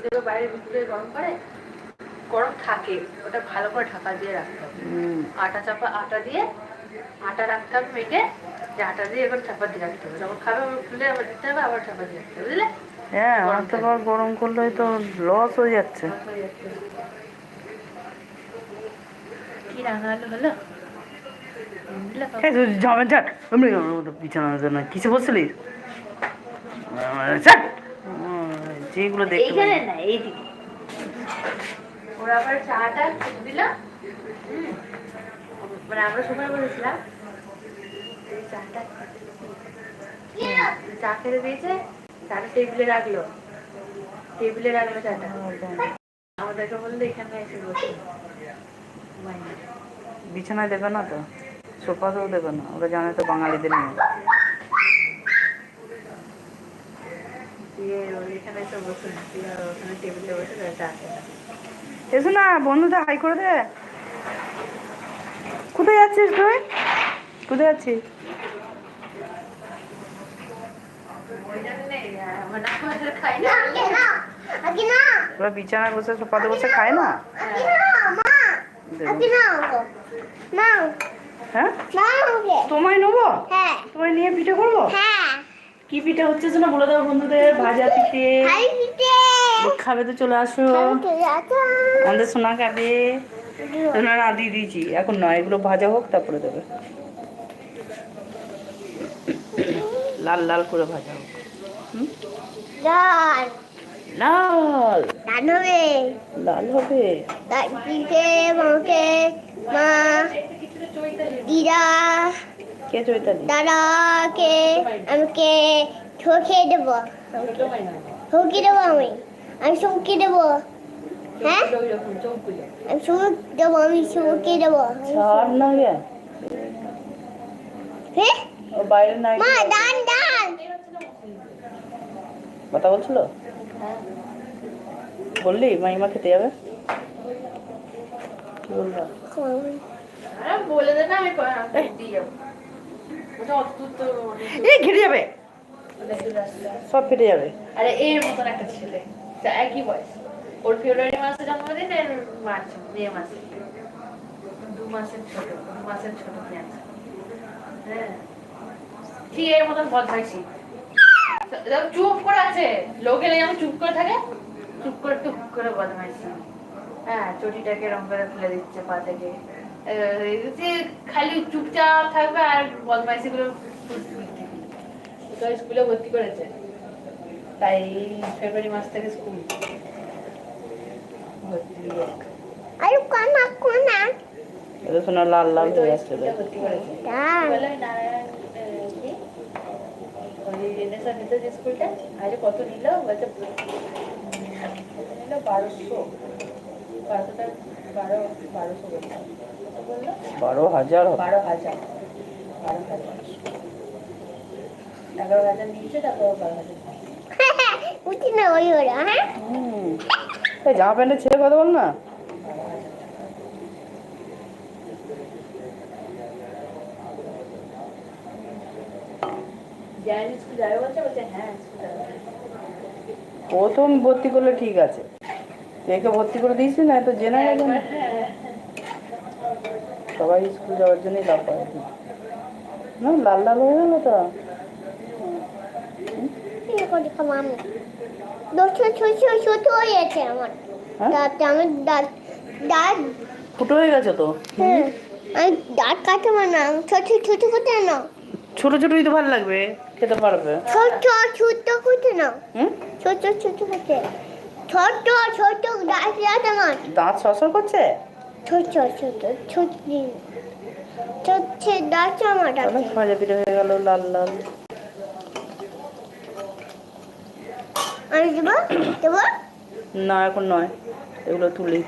দেবে বাইরের ভিতরে গরম করে, গরম থাকে, ওটা ভালো করে ঢাকা দিয়ে রাখতে হবে। আটা দিয়ে আটা রাখতে হবে মেখে, যে আটা দিয়ে এবার চাপা দিয়ে রাখতে হবে, যখন খাবে খুলে আবার দিতে হবে, আবার চাপা দিয়ে রাখতে হবে, বুঝলে? হ্যাঁ, আমার তো আবার গরম করলে তো লস হয়ে যাচ্ছে। কি রান্না হলো? বিছানা কিছু বলছিলি? যেগুলো দেখতে না এইদিকে ওরা আবার চাটা দিল, মানে আমরা সময় বলেছিলাম চাটা চা খেতে দিয়েছে, চাটা টেবিলে রাখলো চাটা, আমাদেরকে বললো এখানে এসে বসে। বিছানায় দেবে না তো, সোফাতেও দেবে না, ওরা জানে তো বাঙালিদের নিয়ে। এসো না, বন্ধুদের হাই করে দে। কোথায় যাচ্ছিস তুই? কোথায় যাচ্ছিস? ওরা বিছানায় বসে সোফাতে বসে খায় না? হ্যাঁ, তোমায় নেবো? তোমায় নিয়ে পিঠে করবো? কি পিঠে হচ্ছে না বলে দেবো বন্ধুদের? ভাজা পিঠে খাবে তো চলে আসো, আমাদের সোনা খাবে। সোনা না দিয়ে দিয়েছি, এখন নয়, এগুলো ভাজা হোক তারপরে দেবে, লাল লাল করে ভাজা হোক। লাল লাল হবে। কে চৈতালি? দাদাকে আমাকে ঠকিয়ে দেবো, আমি চমকে দেবো। হ্যাঁ, আমি চমকে দেবো। ছাড় না গে, ও বাইরে নাই। মা দান কথা বলছিল, বললি মাইমা খেতে যাবে? কি বলবা? বলে দে না, আমি ঘিরে যাবে, সব ফেটে যাবে। আরে এর মতন একটা ছেলে, একই বয়স, ওর ফেব্রুয়ারি মাসে জন্মদিন, এর মে মাসে, 2 মাসের ছোট আছে। হ্যাঁ, ঠিক এর মতন বদমাইশি, চুপ করে আছে, লোক এলে যেমন চুপ করে থাকে, চুপ করে টুপ করে বদমাইশি। হ্যাঁ, চটিটাকে রং করে খুলে দিচ্ছে পা থেকে, খালি চুপচাপ থাকবে আর বদমাইশি গুলো। স্কুলে ভর্তি করেছে, তাই ফেব্রুয়ারি মাস থেকে স্কুল ভর্তি। এটা শোনা লাল লাল হয়ে আসছে। ভর্তি করেছে স্কুলটা, আজ কত নিল বলছে, 1200, 12,000 11,000 নিয়েছে, তারপর 12,000। জামা প্যান্টের ছেড়ে কথা বল না। প্রথম ভর্তি করলে ঠিক আছে, একে ভর্তি করে দিয়েছি না, তো জেনে গেছে সবাই স্কুল যাওয়ার জন্যই লাভ পায় না। লাল লাল হয়ে গেল তো, ফুটো হয়ে গেছে তো। দাঁত কাটে না, ছোট ছোট করতে না, ছোট ছোটই তো ভালো লাগবে, খেতে পারবে। ছোট ছোট করতে না, ছোট ছোট করতে, ছোট ছোট দাঁত আমার দাঁত সরসর করছে, ছোট ছোট ছোট ছোট দাঁত আমার। ভাজা পিঠে হয়ে গেল লাল লাল। আমি দেবো না, এখন নয়, এগুলো তুলি।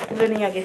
তুলে নিই আগে।